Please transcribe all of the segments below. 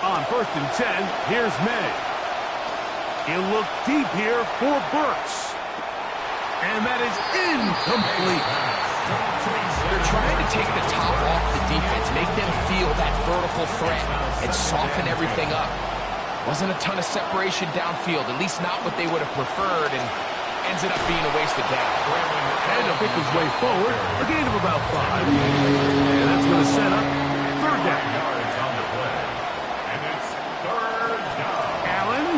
On 1st and 10, here's May. He'll look deep here for Burks. And that is incomplete. They're trying to take the top off the defense, make them feel that vertical threat, and soften everything up. Wasn't a ton of separation downfield, at least not what they would have preferred, and ends up being a wasted down. And to pick his way forward, a gain of about 5. And that's going to set up 3rd down.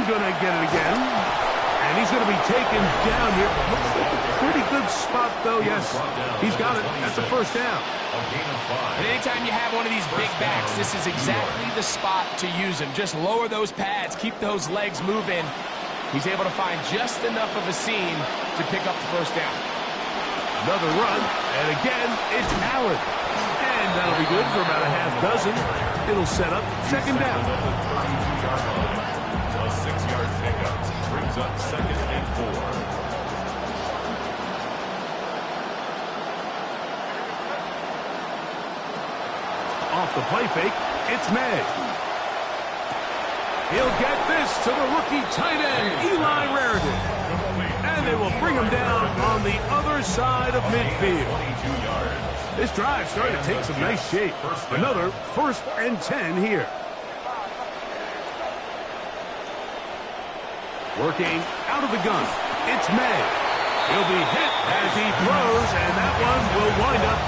Going to get it again, and he's going to be taken down here. Looks like a pretty good spot, though. Yes, he's got it. That's a 1st down. And anytime you have one of these big backs, this is exactly the spot to use him. Just lower those pads, keep those legs moving. He's able to find just enough of a seam to pick up the 1st down. Another run, and again, it's Allen. And that'll be good for about a half dozen. It'll set up 2nd down. 6-yard pickup brings up 2nd and 4. Off the play fake, it's May. He'll get this to the rookie tight end, Eli Raritan. And they will bring him down on the other side of midfield. This drive's starting to take some nice shape. Another 1st and 10 here. Working out of the gun, it's May. He'll be hit as he throws, and that one will wind up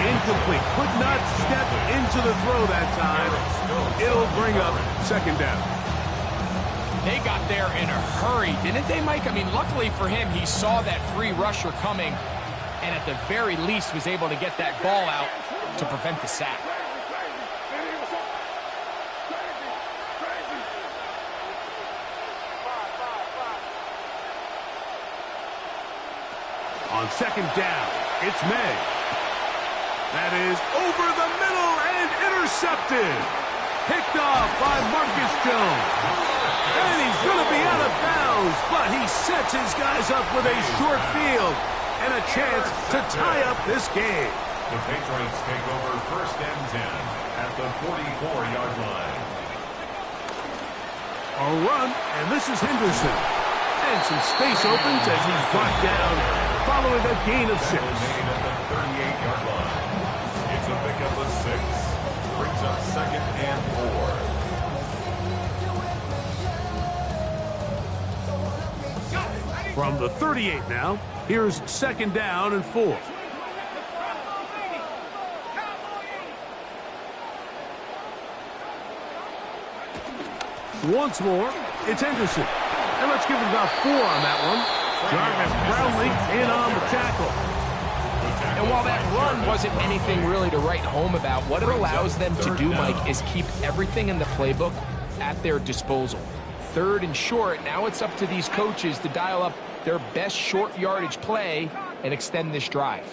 incomplete. Could not step into the throw that time. It'll bring up 2nd down. They got there in a hurry, didn't they, Mike? I mean, luckily for him, he saw that free rusher coming, and at the very least was able to get that ball out to prevent the sack. On 2nd down, it's May. That is over the middle and intercepted. Picked off by Marcus Jones. And he's going to be out of bounds, but he sets his guys up with a short field and a chance to tie up this game. The Patriots take over 1st and 10 at the 44-yard line. A run, and this is Henderson. And some space opens as he's brought down following a gain of 6. At the 38-yard line. It's a pickup of 6. Brings up 2nd and 4. From the 38 now, here's 2nd down and 4. Once more, it's Henderson. And let's give him about 4 on that one. Jarvis Brownlee in on the tackle. And while that run wasn't anything really to write home about, what it allows them to do, Mike, is keep everything in the playbook at their disposal. 3rd and short, now it's up to these coaches to dial up their best short yardage play and extend this drive.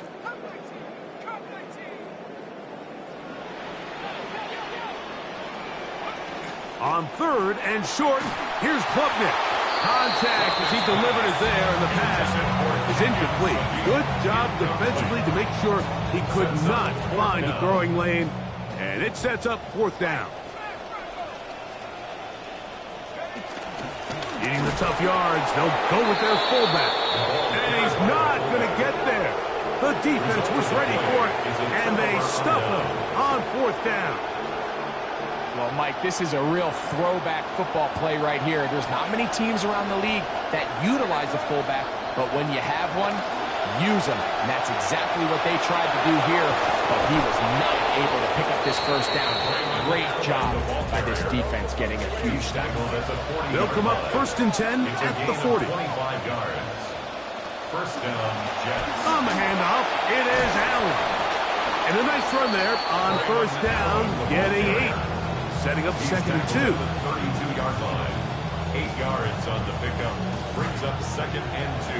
On 3rd and short, here's Klubnik. Contact as he delivered it there, and the pass is incomplete. Good job defensively to make sure he could not find the throwing lane, and it sets up 4th down. Needing the tough yards, they'll go with their fullback. And he's not going to get there. The defense was ready for it, and they stuff him on 4th down. Well, Mike, this is a real throwback football play right here. There's not many teams around the league that utilize a fullback, but when you have one, use them. And that's exactly what they tried to do here, but he was not able to pick up this first down. Great job by this defense getting a huge stop. They'll come up 1st and 10 at the 40. 25 yards. First down, Jets. On the handoff, it is Allen. And a nice run there on 1st down, getting 8. Setting up 2nd and 2. 32-yard line. 8 yards on the pickup. Brings up 2nd and 2.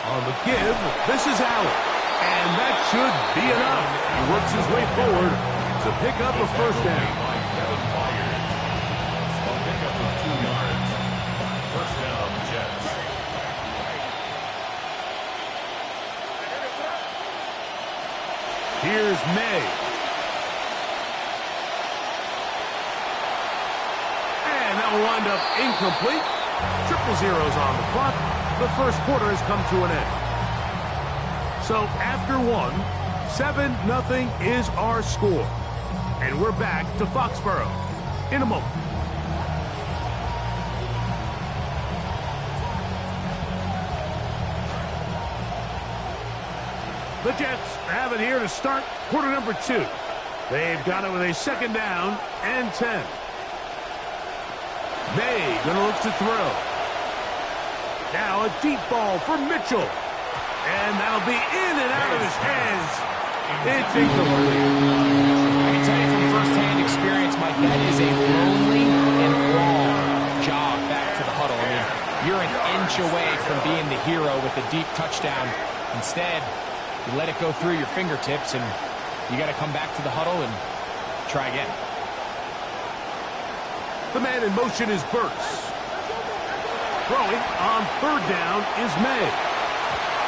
On the give, this is Allen. And that should be enough. He works his way forward to pick up a 1st down. By Kevin Byard. A pickup of 2 yards. First down, Jets. Here's May. And that will wind up incomplete. 0-0's on the clock. The first quarter has come to an end. So after 1, 7-0 is our score. And we're back to Foxborough in a moment. The Jets have it here to start quarter number 2. They've got it with a 2nd down and 10. May gonna look to throw. Now a deep ball for Mitchell. And that'll be in and out of his hands. It's incomplete. I can tell you from first-hand experience, Mike, that is a lonely and long jog back to the huddle. I mean, you're an inch away from being the hero with a deep touchdown. Instead, you let it go through your fingertips, and you got to come back to the huddle and try again. The man in motion is Burks. Throwing on 3rd down is May.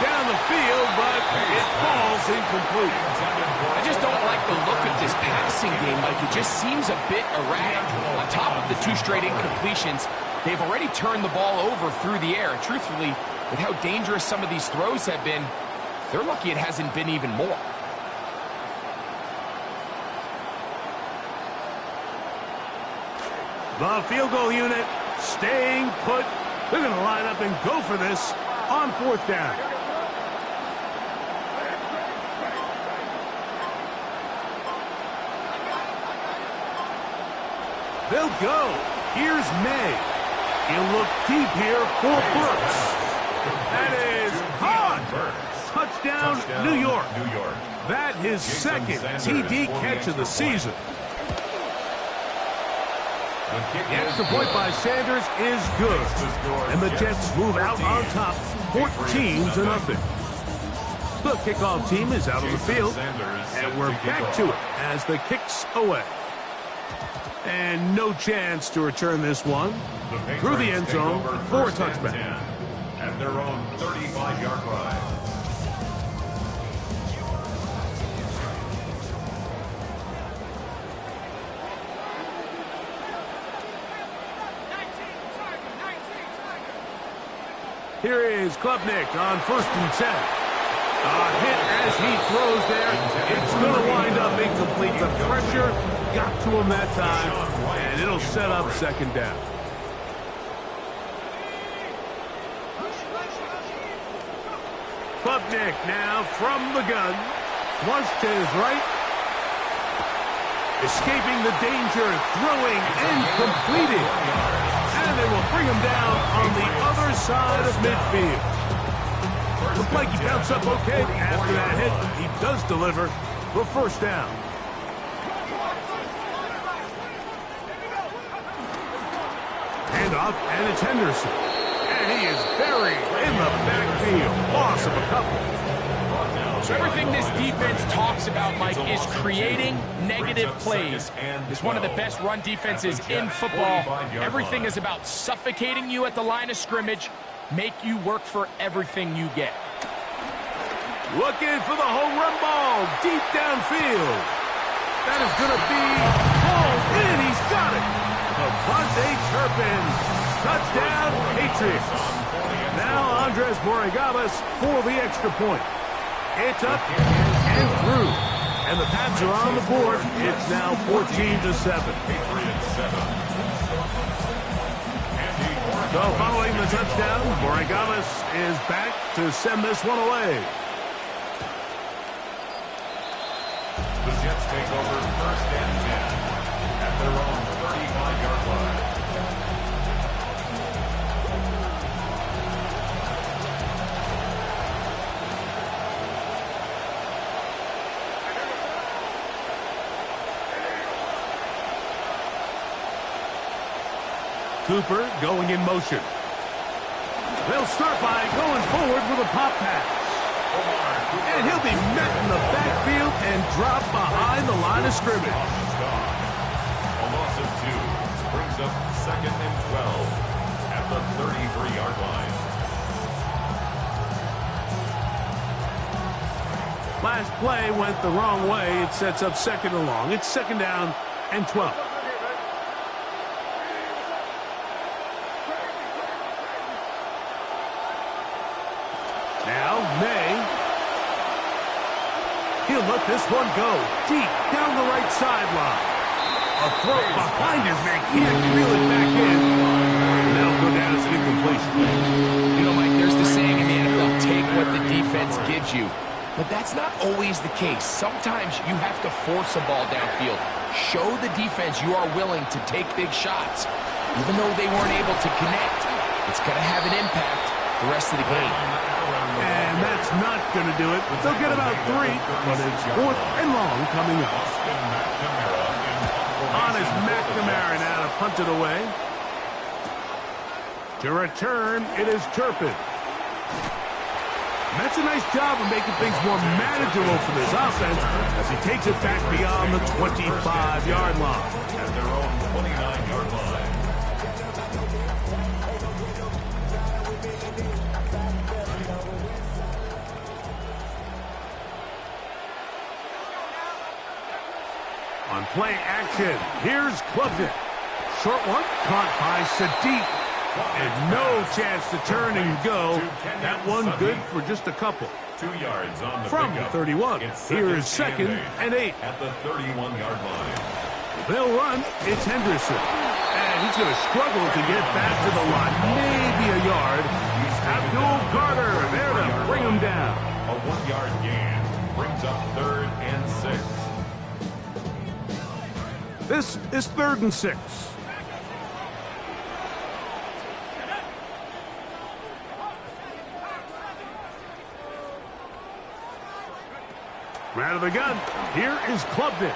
Down the field, but it falls incomplete. I just don't like the look of this passing game. Like, it just seems a bit erratic. On top of the 2 straight incompletions, they've already turned the ball over through the air. And truthfully, with how dangerous some of these throws have been, they're lucky it hasn't been even more. The field goal unit staying put. They're going to line up and go for this on 4th down. They'll go. Here's May. He'll look deep here for Burks. That is caught. Touchdown, New York. That his second TD catch of the season. The extra point by Sanders is good. And the Jets move out on top 14-0. The kickoff team is out on the field. And we're back to it as the kick's away. And no chance to return this one through the end zone for a touchback. At their own 35-yard line. Here is Klubnik on 1st and 10. A hit as he throws there. It's going to wind up incomplete. The pressure got to him that time, and it'll set up 2nd down. Klubnik now from the gun. Flush to his right. Escaping the danger, throwing and completing. And they will bring him down on the other side of midfield. Looks like he bounced up okay after that hit. He does deliver the 1st down. Handoff, and it's Henderson. And he is buried in the backfield. Loss of a couple. So everything this defense talks about, Mike, is creating negative plays. It's one of the best run defenses in football. Everything is about suffocating you at the line of scrimmage, make you work for everything you get. Looking for the home run ball deep downfield. That is going to be hauled in. He's got it. Avante Turpin. Touchdown, Patriots. Now Andres Borregales for the extra point. It's up and through. And the Pats are on the board. It's now 14-7. So following the touchdown, Borregalis is back to send this one away. The Jets take over 1st and 10 at their own 35-yard line. Cooper going in motion. They'll start by going forward with a pop pass. And he'll be met in the backfield and dropped behind the line of scrimmage. A loss of 2 brings up 2nd and 12 at the 33-yard line. Last play went the wrong way. It sets up 2nd and long. It's 2nd down and 12. Now, May. He'll let this one go deep down the right sideline. A throw behind his man. Can't reel it back in. And that'll go down as an incompletion. You know, Mike, there's the saying in the NFL, take what the defense gives you. But that's not always the case. Sometimes you have to force a ball downfield. Show the defense you are willing to take big shots. Even though they weren't able to connect, it's going to have an impact the rest of the game. And that's not going to do it. They'll get about 3, but it's 4th and long coming up. Honest McNamara now to punt it away. To return, it is Turpin. That's a nice job of making things more manageable for this offense as he takes it back beyond the 25-yard line. At their own 29-yard line. On play action, here's Klubnik. Short one, caught by Sadiq. And no chance to turn and go. That one good for just a couple. 2 yards on the From pickup. 31, here is 2nd and 8. At the 31-yard line. They'll run, it's Henderson. And he's going to struggle to get back to the line. Maybe a yard. Abdul Carter there to bring him down. A 1-yard gain brings up 3rd and 6. This is 3rd and 6. Out of the gun. Here is Klubnik.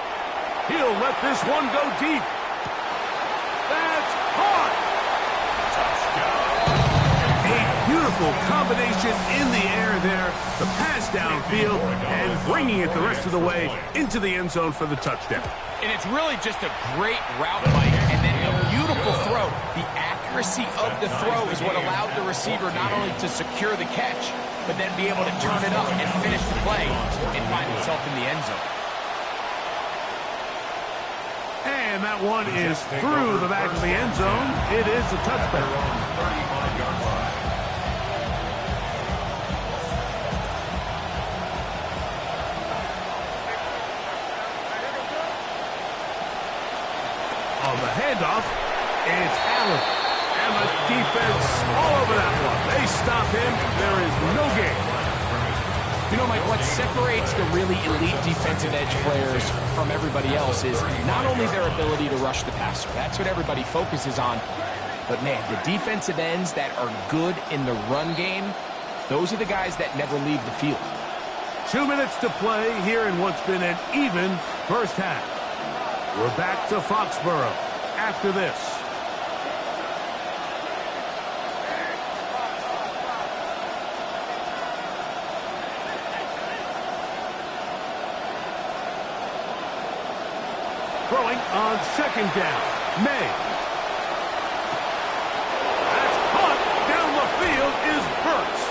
He'll let this one go deep. That's caught. A beautiful combination in the air there. The pass downfield and bringing it the rest of the way into the end zone for the touchdown. And it's really just a great route, Mike, and then a beautiful throw. The accuracy of the throw is what allowed the receiver not only to secure the catch, but then be able to turn it up and finish the play and find himself in the end zone. And that one is through the back of the end zone. It is a touchdown. 35-yard line. On the handoff, it's Allen. And the defense all over that one. They stop him. There is no gain. You know, Mike, what separates the really elite defensive edge players from everybody else is not only their ability to rush the passer. That's what everybody focuses on. But, man, the defensive ends that are good in the run game, those are the guys that never leave the field. 2 minutes to play here in what's been an even first half. We're back to Foxborough after this. Throwing on 2nd down. May. That's caught down the field is Burks.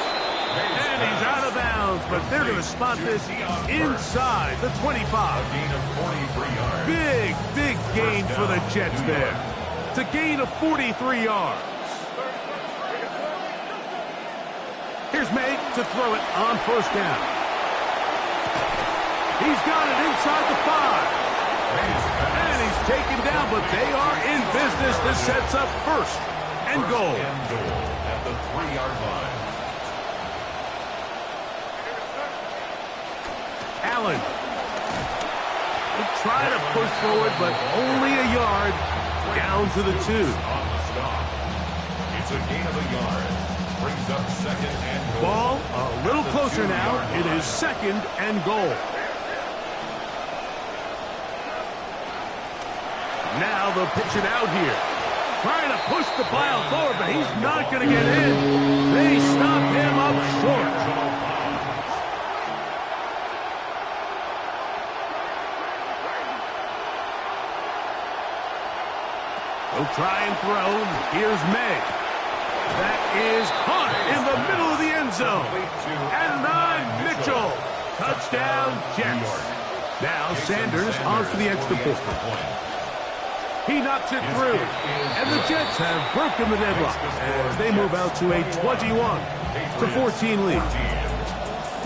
And he's out of bounds, but they're going to spot this inside the 25. Gain of 43 yards. Big gain for the Jets there. It's a gain of 43 yards. Here's May to throw it on 1st down. He's got it inside the 5. And he's taken down, but they are in business. This sets up 1st and goal. And goal at the 3-yard line. Allen. They try to push forward, but only a yard. Down to the 2. On the stop. It's a gain of a yard. Brings up 2nd and goal. Ball a little closer now. It is 2nd and goal. Now they'll pitch it out here. Trying to push the pile forward, but he's not going to get in. They stop him up short. He'll try and throw. Here's May. That is caught in the middle of the end zone. And on Mitchell. Touchdown, Jets. Now Sanders on for the extra point. He knocks it through. And the Jets have broken the deadlock as they move out to a 21-14 lead.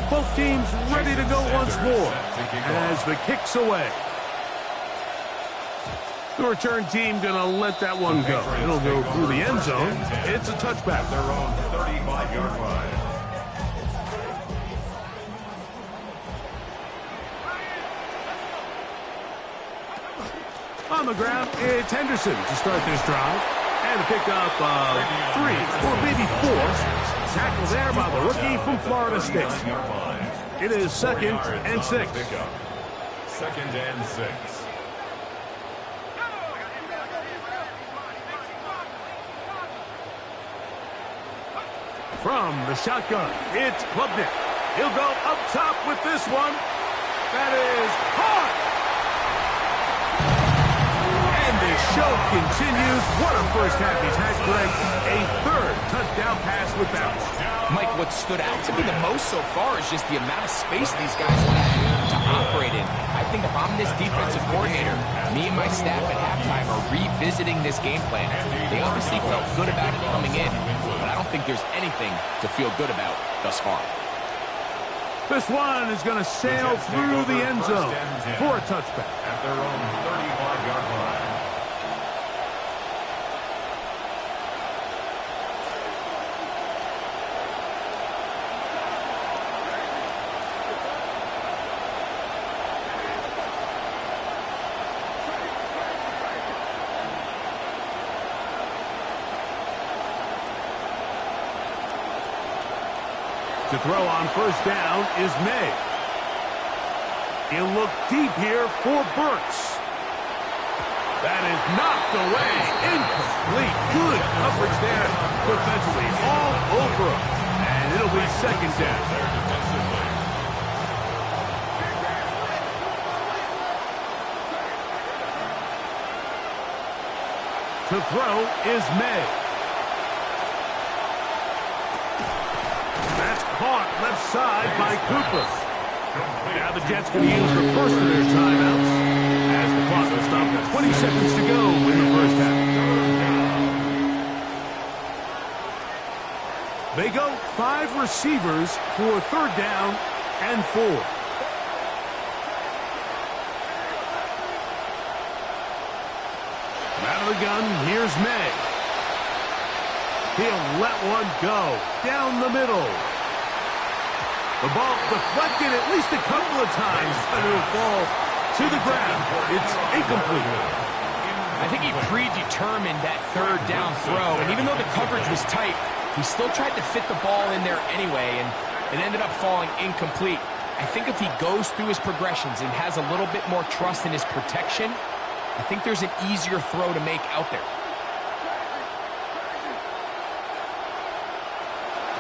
Both teams ready to go once more as the kick's away. The return team going to let that one go. It'll go through the end zone. It's a touchback. Their own 35-yard line. On the ground, it's Henderson to start this drive. And a pickup of 3 or maybe 4. Tackle there by the rookie from Florida State. It is 2nd and 6. 2nd and 6. From the shotgun, it's Klubnik. He'll go up top with this one. That is caught. And this show continues. What a first half he's had, Greg. A 3rd touchdown pass with that one. Mike, what stood out to me the most so far is just the amount of space these guys have to operate in. I think if I'm this defensive coordinator, me and my staff at halftime are revisiting this game plan. They obviously felt good about it coming in, but I don't think there's anything to feel good about thus far. This one is going to sail through the end zone for a touchback. At their own 35-yard line. To throw on first down is May. He'll look deep here for Burks. That is knocked away. Incomplete. Good coverage there defensively. All over him. And it'll be 2nd down. To throw is May. Caught left side by Cooper. Now the Jets going to use the first of their timeouts as the clock will stop at 20 seconds to go in the first half. They go 5 receivers for 3rd down and 4. Out of the gun, here's May. He'll let one go down the middle. The ball deflected at least a couple of times, but it'll fall to the ground. It's incomplete. I think he predetermined that 3rd down throw, and even though the coverage was tight, he still tried to fit the ball in there anyway, and it ended up falling incomplete. I think if he goes through his progressions and has a little bit more trust in his protection, I think there's an easier throw to make out there.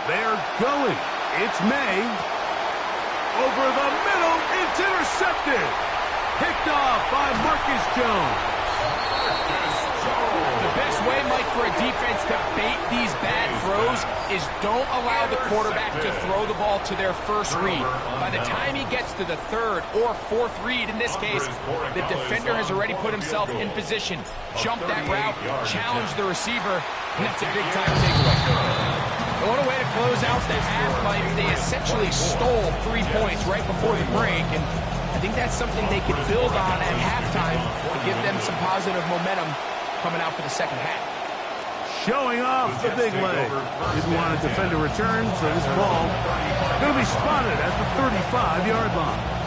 They're going. It's May. Over the middle, it's intercepted. Picked off by Marcus Jones. The best way, Mike, for a defense to bait these bad throws is don't allow the quarterback to throw the ball to their first read. By the time he gets to the 3rd or 4th read, in this case, the defender has already put himself in position, jumped that route, challenged the receiver, and that's a big-time takeaway. What a way to close out the half, Mike. They essentially stole 3 points right before the break, and I think that's something they could build on at halftime to give them some positive momentum coming out for the second half. showing off the big leg. Didn't want to defend a return, so this ball going to be spotted at the 35-yard line.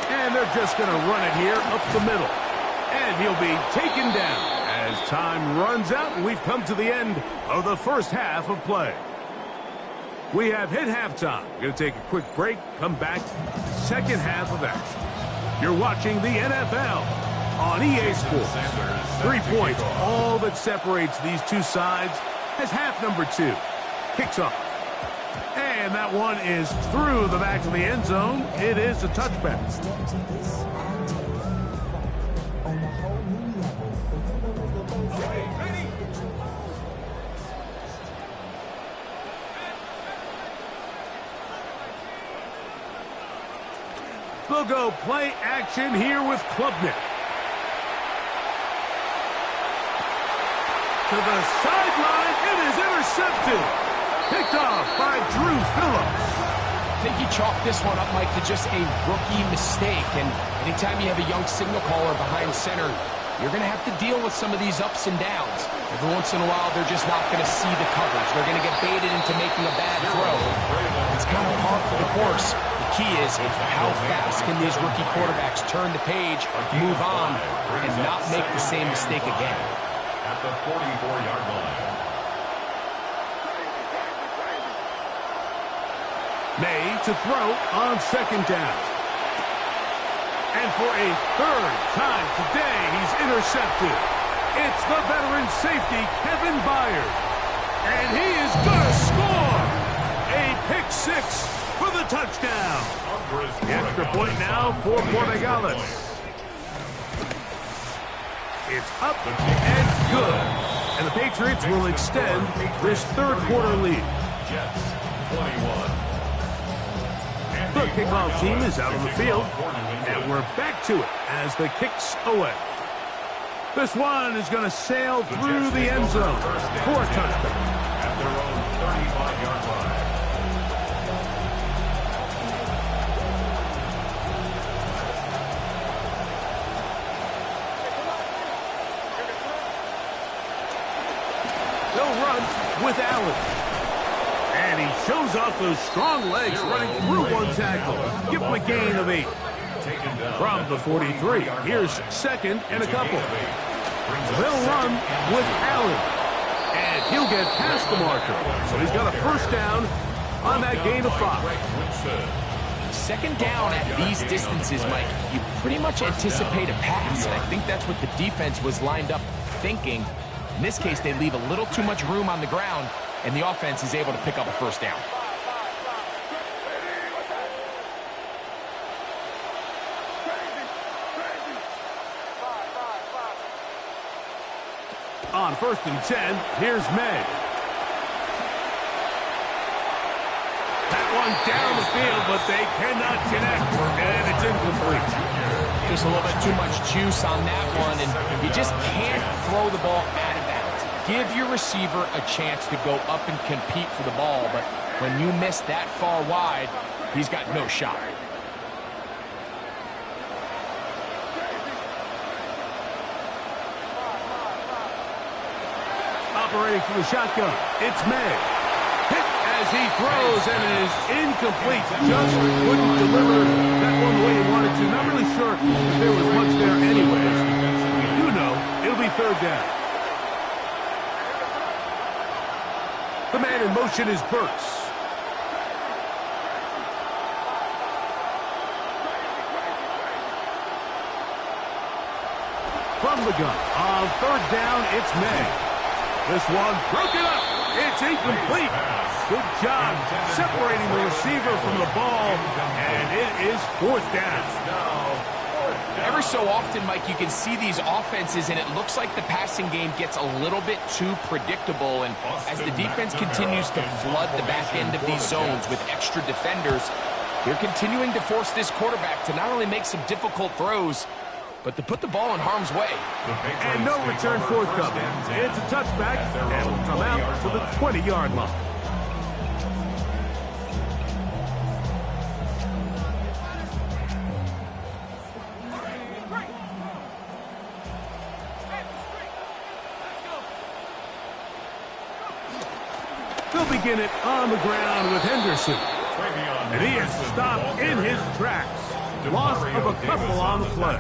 And they're just going to run it here up the middle. And he'll be taken down as time runs out and we've come to the end of the first half of play. We have hit halftime. We're going to take a quick break, come back, second half of action. You're watching the NFL on EA Sports. 3 points, all that separates these two sides as half number 2 kicks off. And that one is through the back of the end zone. It is a touchback. We'll go play action here with Klubnik. To the sideline, it is intercepted. Picked off by Drew Phillips. I think he chalked this one up, Mike, to just a rookie mistake. And anytime you have a young signal caller behind center, you're going to have to deal with some of these ups and downs. Every once in a while, they're just not going to see the coverage. They're going to get baited into making a bad throw. It's kind of par for the course. The key is how fast can these rookie quarterbacks turn the page, move on, and not make the same mistake again. At the 44-yard line. May to throw on second down. And for a third time today, he's intercepted. It's the veteran safety, Kevin Byard. And he is going to score. A pick 6 for the touchdown. The extra point now for Borregales. It's up and good. And the Patriots will extend this third quarter lead. Jets 21. The kickoff team is out on the field, and we're back to it as the kick's away. This one is going to sail through the end zone for a touchdown. At their own 35-yard line. They'll run with Allen. And he shows off those strong legs running through one tackle. Give him a gain of 8. From the 43, here's second and a couple. They'll run with Allen. And he'll get past the marker. So he's got a first down on that gain of 5. Second down at these distances, Mike, you pretty much anticipate a pass. And I think that's what the defense was lined up thinking. In this case, they leave a little too much room on the ground, and the offense is able to pick up a first down. On 1st and 10, here's May. That one down the field, but they cannot connect, and it's incomplete. Just a little bit too much juice on that one, and you just can't throw the ball out of bounds. Give your receiver a chance to go up and compete for the ball, but when you miss that far wide, he's got no shot. Operating from the shotgun, it's May. Hit as he throws, and it is incomplete. Just couldn't deliver that one the way he wanted to. Not really sure if there was much there anyways. We do know it'll be third down. The man in motion is Burks. From the gun, on third down, it's May. This one broken up. It's incomplete. Good job separating the receiver from the ball, and it is fourth down. Every so often, Mike, you can see these offenses, and it looks like the passing game gets a little bit too predictable. And as the defense continues to flood the back end of these zones with extra defenders, they're continuing to force this quarterback to not only make some difficult throws, but to put the ball in harm's way. And no return forthcoming. It's a touchback, and will come out to the 20-yard line. They'll begin it on the ground with Henderson. And he is stopped in his tracks. Loss of a couple on the play.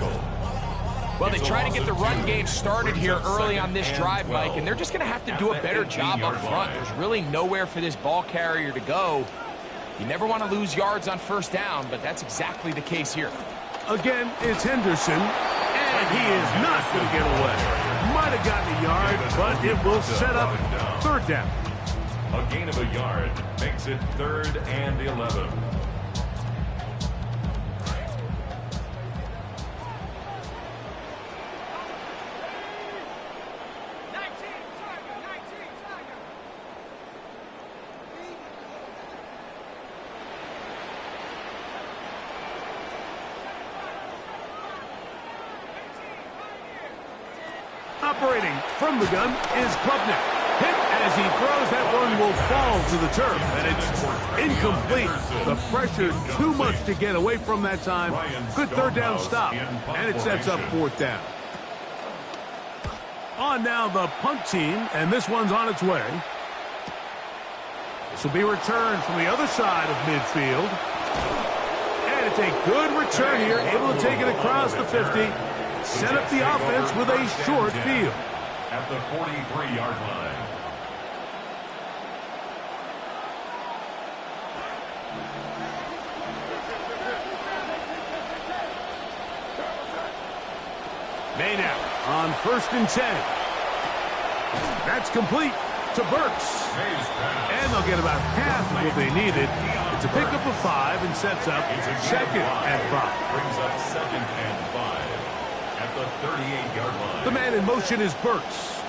Well, they try to get the run game started here early on this drive, Mike, and they're just going to have to do a better job up front. There's really nowhere for this ball carrier to go. You never want to lose yards on first down, but that's exactly the case here. Again, it's Henderson, and he is not going to get away. Might have gotten a yard, but it will set up third down. A gain of a yard makes it 3rd and 11. Operating from the gun is Klubnik. Hit as he throws, that one will fall to the turf, and it's incomplete. The pressure too much to get away from that time. Good third down stop, and it sets up fourth down. On now the punt team, and this one's on its way. This will be returned from the other side of midfield. And it's a good return here, able to take it across the 50. Set up the offense with a short field. At the 43-yard line. Maynard on 1st and 10. That's complete to Burks. And they'll get about half of what they needed. It's a pickup of 5 and sets up 2nd and 5. Brings up 2nd and 5 at the 38-yard line. The man in motion is Burks.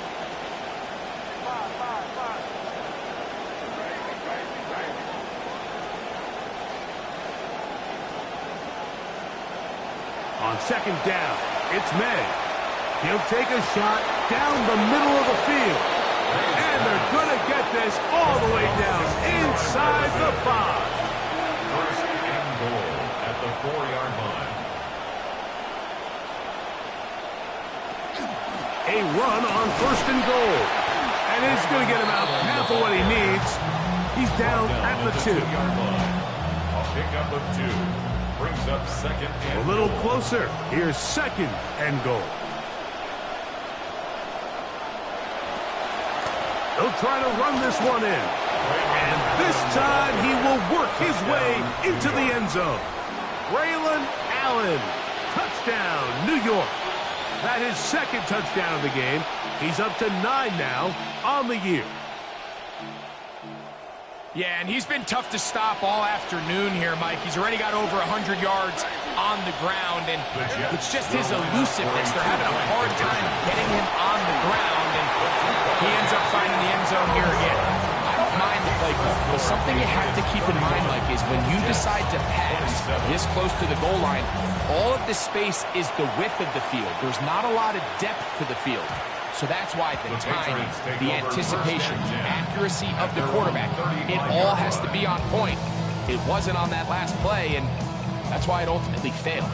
On 2nd down, it's May. He'll take a shot down the middle of the field. And they're going to get this all the way down inside the 5. 1st and goal at the 4-yard line. A run on 1st and goal. And it's going to get him out half of what he needs. He's down at the 2. A pickup of 2. Brings up 2nd and A little closer. Here's 2nd and goal. He'll try to run this one in. And this time he will work his way into the end zone. Braylon Allen. Touchdown, New York. That is 2nd touchdown of the game. He's up to 9 now on the year. Yeah, and he's been tough to stop all afternoon here, Mike. He's already got over 100 yards on the ground, and it's just his elusiveness. They're having a hard time getting him on the ground, and he ends up finding the end zone here again. I don't mind the play call, but something you have to keep in mind, Mike, is when you decide to pass this close to the goal line, all of the space is the width of the field. There's not a lot of depth to the field. So that's why the timing, the anticipation, accuracy of the quarterback, it all has to be on point. It wasn't on that last play, and that's why it ultimately failed.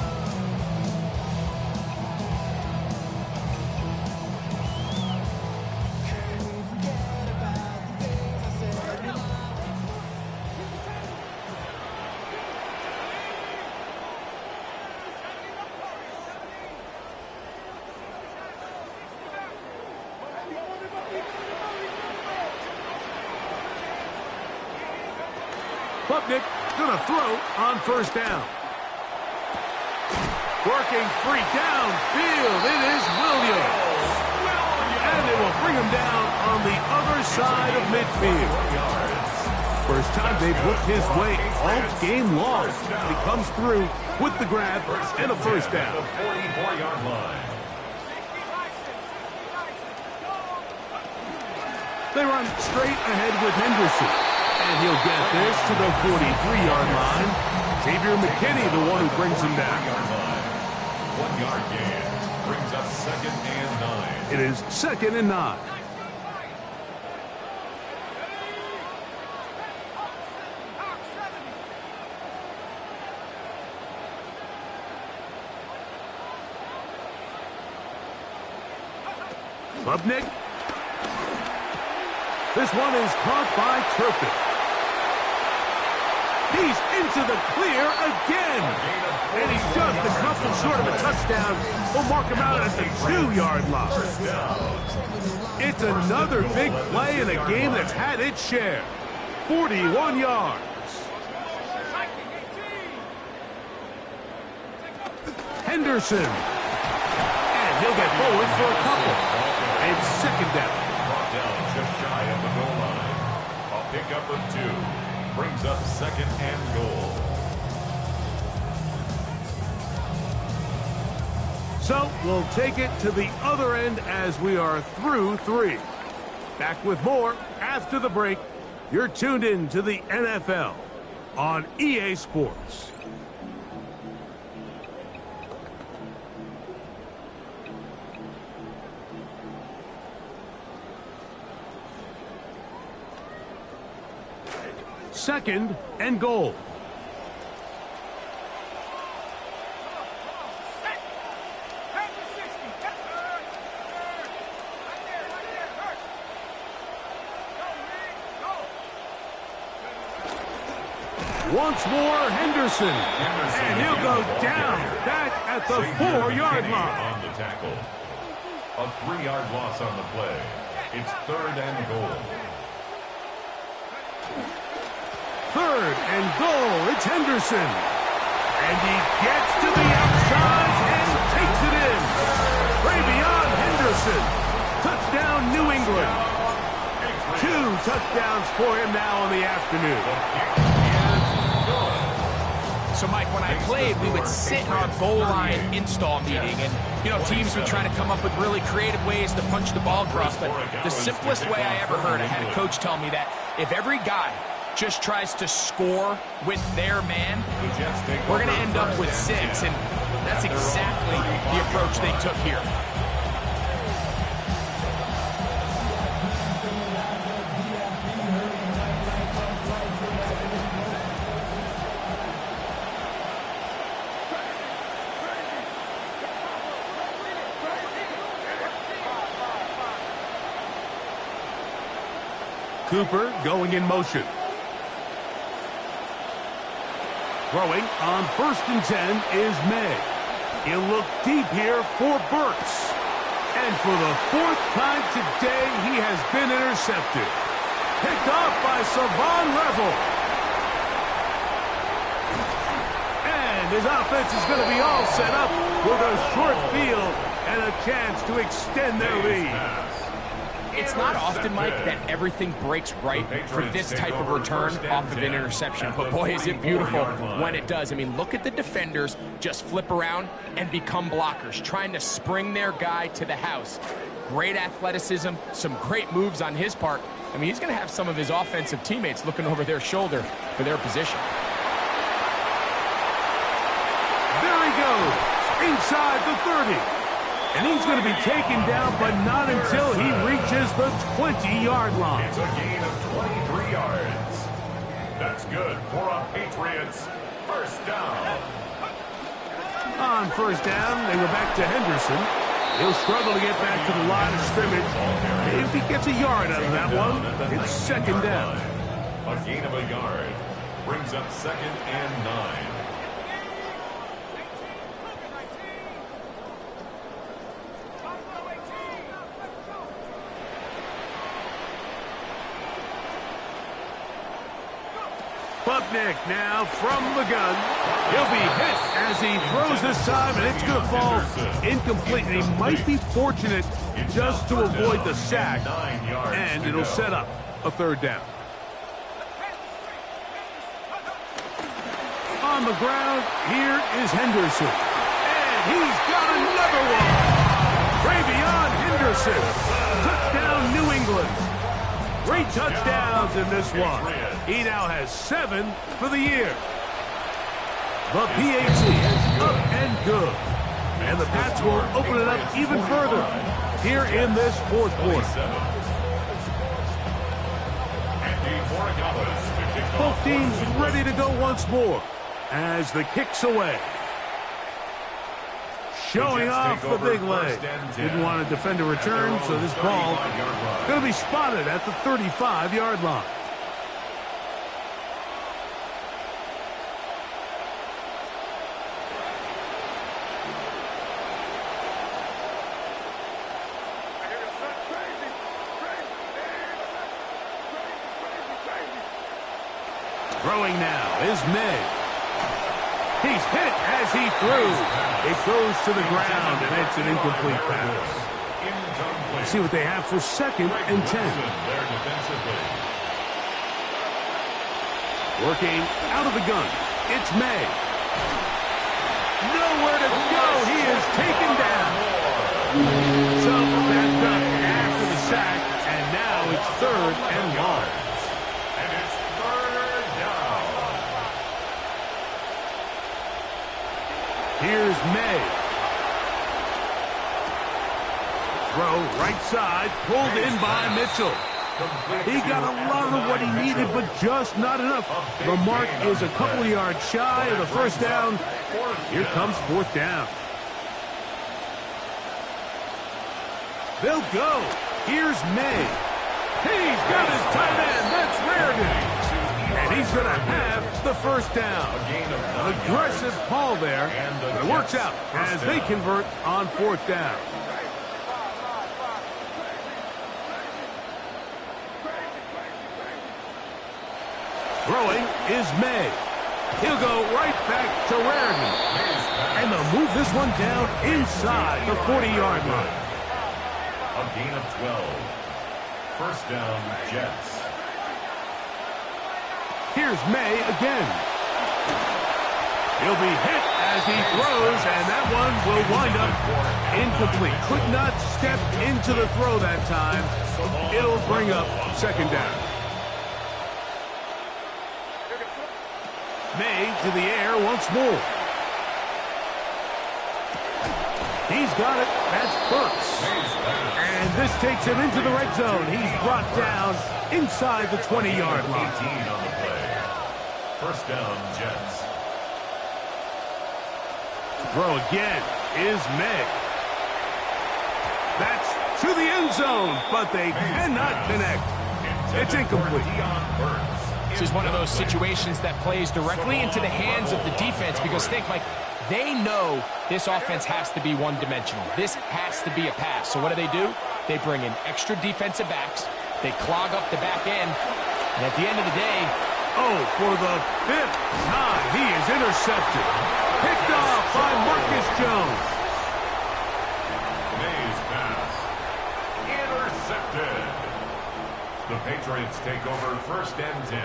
Klubnik gonna throw on 1st down. Working free downfield. It is Williams. And they will bring him down on the other side of midfield. First time they've looked his way all game long. He comes through with the grab and a 1st down. The 44-yard line. They run straight ahead with Henderson. And he'll get this to the 43-yard line. Xavier McKinney, the one who brings him down. 1-yard gain. Brings up 2nd and 9. It is 2nd and 9. Klubnik. This one is caught by Turpin. He's into the clear again. And he's just a couple short of a touchdown. We'll mark him out at the 2-yard line. It's another big play in a game that's had its share. 41 yards. Henderson. And he'll get forward for a couple. It's 2nd down. Brought down just shy of the goal line. A pickup of 2. Brings up 2nd and goal. So we'll take it to the other end as we are through 3. Back with more after the break. You're tuned in to the NFL on EA Sports. Second and goal. Once more, Henderson. And he'll go down back at the 4-yard line. On the tackle. A 3-yard loss on the play. It's 3rd and goal. 3rd and goal. It's Henderson. And he gets to the outside and takes it in. Travion Henderson. Touchdown, New England. 2 touchdowns for him now on the afternoon. So, Mike, when I played, we would sit in our goal line install meeting, and, you know, teams would try to come up with really creative ways to punch the ball across, but the simplest way I ever heard, I had a coach tell me that if every guy just tries to score with their man, we're going to end up with 6, and that's exactly the approach they took here. Cooper going in motion. Throwing on 1st and 10 is May. He'll look deep here for Burks. And for the 4th time today, he has been intercepted. Picked off by Savon Revel. And his offense is going to be all set up with a short field and a chance to extend their lead. It's not often, Mike, that everything breaks right for this type of return off of an interception. But, boy, is it beautiful when it does. I mean, look at the defenders just flip around and become blockers, trying to spring their guy to the house. Great athleticism, some great moves on his part. I mean, he's going to have some of his offensive teammates looking over their shoulder for their position. There he goes, inside the 30. And he's going to be taken down, but not until he reaches the 20-yard line. It's a gain of 23 yards. That's good for a Patriots 1st down. On 1st down, they go back to Henderson. He'll struggle to get back to the line of scrimmage. If he gets a yard out of that one, it's 2nd down. A gain of a yard brings up 2nd and 9. Klubnik now from the gun. He'll be hit as he throws this time, and it's going to fall incomplete. And he might be fortunate just to avoid the sack, and it'll set up a 3rd down. On the ground, here is Henderson. And he's got another one. Travion Henderson. Touchdown, New England. 3 touchdowns in this one. He now has 7 for the year. The PAT is up and good. And the Pats will open it up even further here in this fourth quarter. Both teams ready to go once more as the kick's away. Showing off the big leg. Didn't want to defend a return, so this ball going to be spotted at the 35-yard line. Throwing now is May. He's hit as he threw. It goes to the ground, and it's an incomplete pass. Let's see what they have for 2nd and 10. Working out of the gun. It's May. Nowhere to go. He is taken down. So that's up after the sack, and now it's 3rd and long. Here's May. Throw right side, pulled in by Mitchell. He got a lot of what he needed, but just not enough. The mark is a couple yards shy of the first down. Here comes 4th down. They'll go. Here's May. He's got his tight end. That's Rarigan. And he's going to have the first down. Aggressive call there. It works out as they convert on 4th down. Throwing is May. He'll go right back to Rarigan. And they'll move this one down inside the 40-yard line. A gain of 12. First down, Jets. Here's May again. He'll be hit as he throws, and that one will wind up incomplete. Could not step into the throw that time. It'll bring up 2nd down. May to the air once more. He's got it. That's Burks. And this takes him into the red zone. He's brought down inside the 20-yard line. 18 on the play. First down, Jets. Throw again is May. That's to the end zone, but they cannot connect. It's incomplete. This is one of those situations that plays directly into the hands of the defense because think, Mike, they know this offense has to be one-dimensional. This has to be a pass. So what do? They bring in extra defensive backs. They clog up the back end. And at the end of the day... Oh, for the 5th time, he is intercepted. Picked off by Marcus Jones. May's pass. Intercepted. The Patriots take over 1st and 10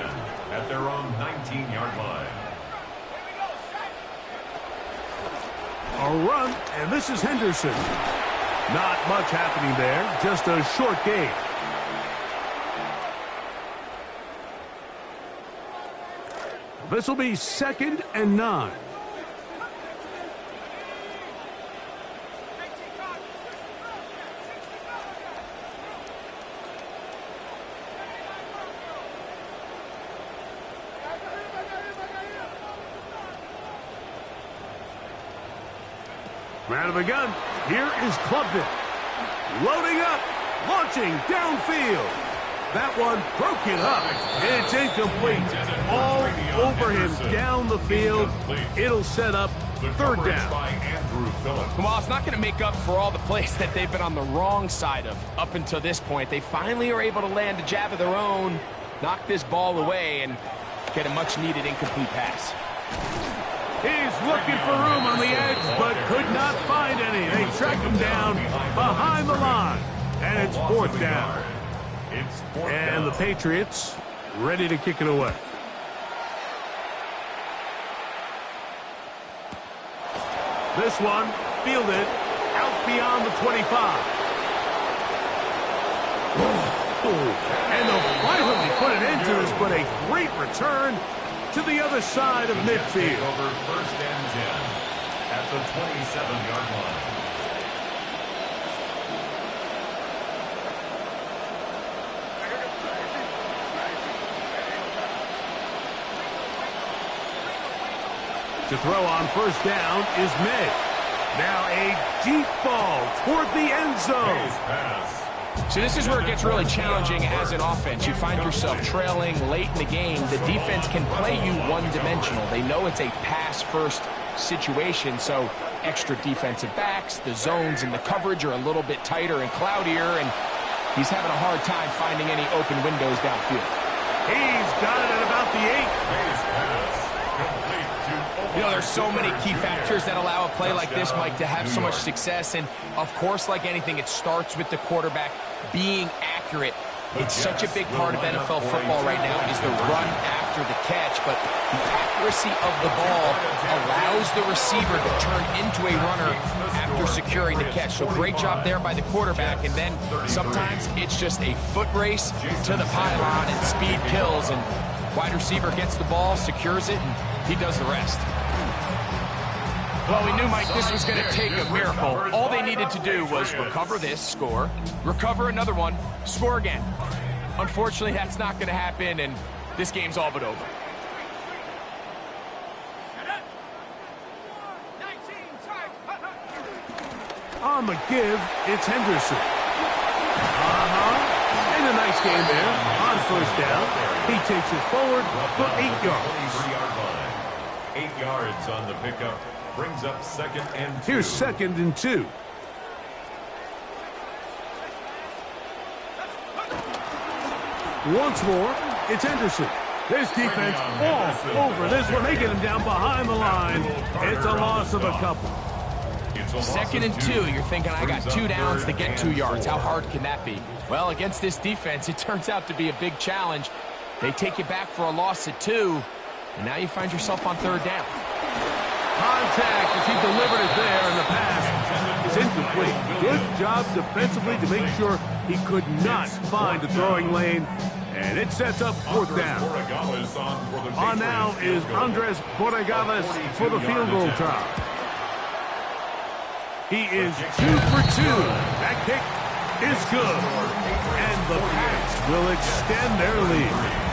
at their own 19-yard line. A run, and this is Henderson. Not much happening there, just a short gain. This will be 2nd and 9. Out of the gun. Here is Clubden. Loading up. Launching downfield. That one broke it up. It's incomplete. All over him down the field. It'll set up 3rd down. Well, it's not going to make up for all the plays that they've been on the wrong side of up until this point. They finally are able to land a jab of their own, knock this ball away, and get a much-needed incomplete pass. He's looking for room on the edge, but could not find any. They track him down behind the line, and it's 4th down. And the Patriots ready to kick it away. This one fielded out beyond the 25. And they'll finally put an end to this, but a great return to the other side of midfield. Over 1st and 10 at at the 27-yard line. To throw on first down is May. Now a deep ball toward the end zone. His pass. So this is where it gets really challenging as an offense. You find yourself trailing late in the game. The defense can play you one-dimensional. They know it's a pass-first situation, so extra defensive backs, the zones and the coverage are a little bit tighter and cloudier, and he's having a hard time finding any open windows downfield. He's got it at about the 8. His pass. Complete to You know, there's so many key factors that allow a play like this, Mike, to have so much success. And, of course, like anything, it starts with the quarterback being accurate. It's such a big part of NFL football right now is the run after the catch. But the accuracy of the ball allows the receiver to turn into a runner after securing the catch. So great job there by the quarterback. And then sometimes it's just a foot race to the pylon and speed kills. And wide receiver gets the ball, secures it, and he does the rest. Well, we knew, Mike, this was going to take a miracle. All they needed to do was recover this, score, recover another one, score again. Unfortunately, that's not going to happen, and this game's all but over. On the give, it's Henderson. And a nice game there. On first down, he takes it forward for 8 yards. 23-yard line. 8 yards on the pickup. Brings up second and 2. Here's second and 2. Once more, it's Henderson. This defense all over this one. They get him down behind the line. It's a loss of a couple. Second and 2, you're thinking, I got 2 downs to get 2 yards. How hard can that be? Well, against this defense, it turns out to be a big challenge. They take you back for a loss at 2, and now you find yourself on third down. Contact as he delivered it there, and the pass is incomplete. Good job defensively to make sure he could not find a throwing lane, and it sets up fourth down. On now is Andres Borregales for the field goal try. He is 2 for 2. That kick is good, and the Pats will extend their lead.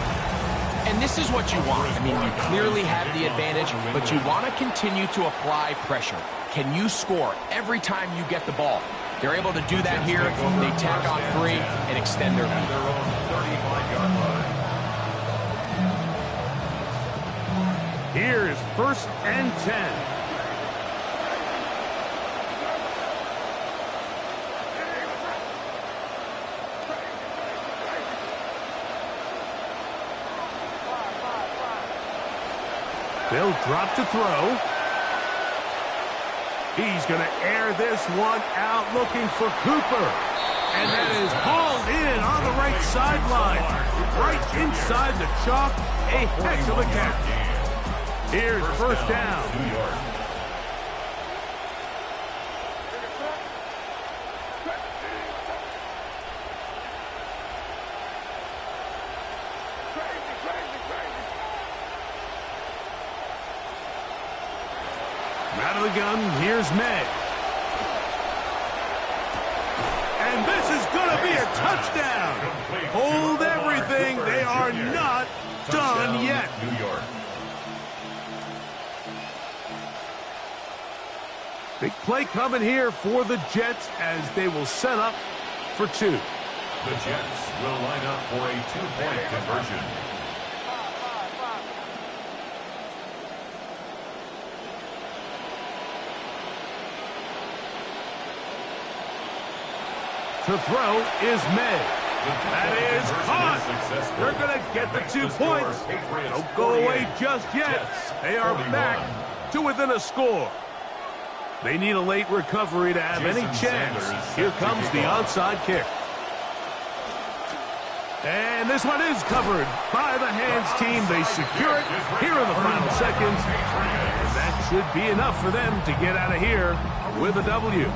And this is what you want. I mean, you clearly have the advantage, but you want to continue to apply pressure. Can you score every time you get the ball? They're able to do that here. They tack on 3 and extend their lead. Here is first and 10. They'll drop to throw. He's going to air this one out looking for Cooper. And that is hauled in on the right sideline. Right inside the chalk. A heck of a catch. Here's first down. Out of the gun, here's May. And this is going to be a touchdown. Hold everything. They are not done yet. New York. Big play coming here for the Jets as they will set up for 2. The Jets will line up for a 2-point conversion. To throw is May. That is caught. They're going to get the 2 points. Don't go away just yet. They are back to within a score. They need a late recovery to have any chance. Here comes the onside kick. And this one is covered by the hands team. They secure it here in the final seconds. And that should be enough for them to get out of here with a W.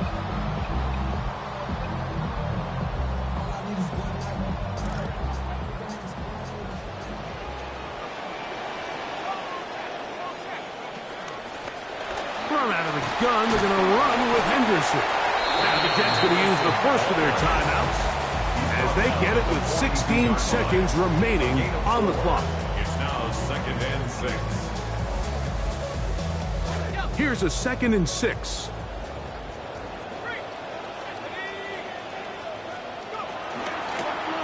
from out of the gun. They're going to run with Henderson. Now the Jets going to use the first of their timeouts as they get it with 16 seconds remaining on the clock. It's now 2nd and 6. Here's a 2nd and 6.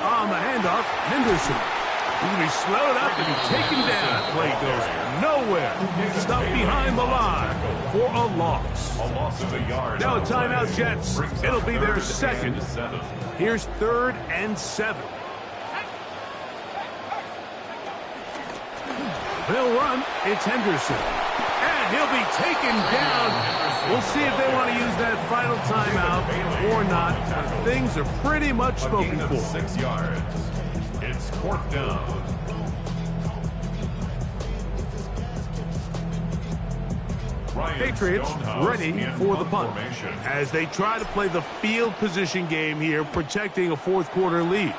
On the handoff, Henderson. He's going to be slowed up and taken down. Play goes nowhere. Stuck behind the line for a loss. A loss of a yard. Now a timeout, Jets. It'll be their second. Here's 3rd and 7. They'll run. It's Henderson. And he'll be taken down. We'll see if they want to use that final timeout or not. Things are pretty much spoken for. 6 yards. It's 4th down. Patriots ready for the punt as they try to play the field position game here, protecting a 4th quarter lead.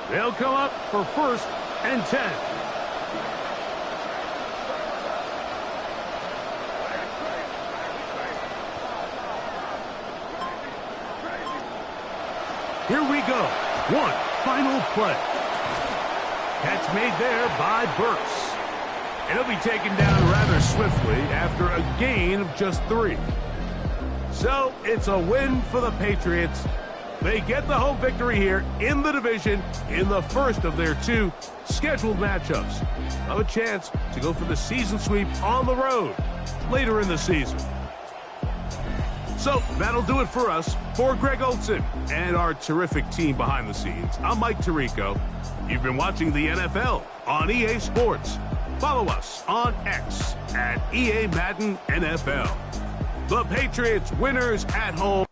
They'll come up for 1st and 10. Here we go. One final play. Catch made there by Burks. And he'll be taken down rather swiftly after a gain of just 3. So it's a win for the Patriots. They get the home victory here in the division in the first of their 2 scheduled matchups. Have a chance to go for the season sweep on the road later in the season. So that'll do it for us. For Greg Olsen and our terrific team behind the scenes, I'm Mike Tirico. You've been watching the NFL on EA Sports. Follow us on X at EA Madden NFL. The Patriots winners at home.